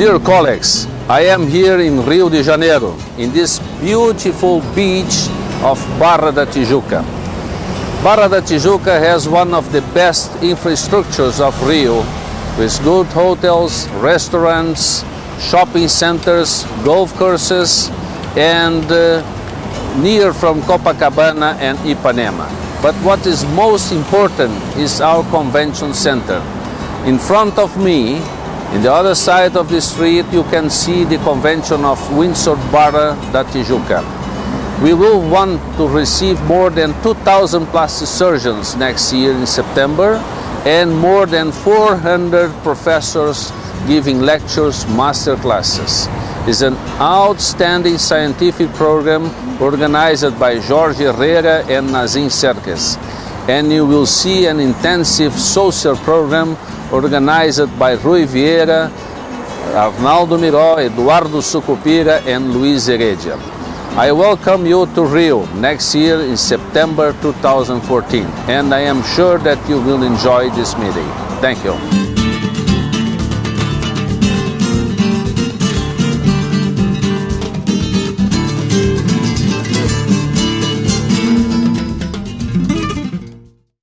Dear colleagues, I am here in Rio de Janeiro, in this beautiful beach of Barra da Tijuca. Barra da Tijuca has one of the best infrastructures of Rio, with good hotels, restaurants, shopping centers, golf courses, and near from Copacabana and Ipanema. But what is most important is our convention center. In front of me, in the other side of the street, you can see the convention of Windsor Barra da Tijuca. We will want to receive more than 2,000 plastic surgeons next year in September, and more than 400 professors giving lectures, master classes. It's an outstanding scientific program organized by Jorge Herrera and Nazim Cerques. And you will see an intensive social program organized by Rui Vieira, Arnaldo Miró, Eduardo Sucupira, and Luis Heredia. I welcome you to Rio next year in September 2014, and I am sure that you will enjoy this meeting. Thank you.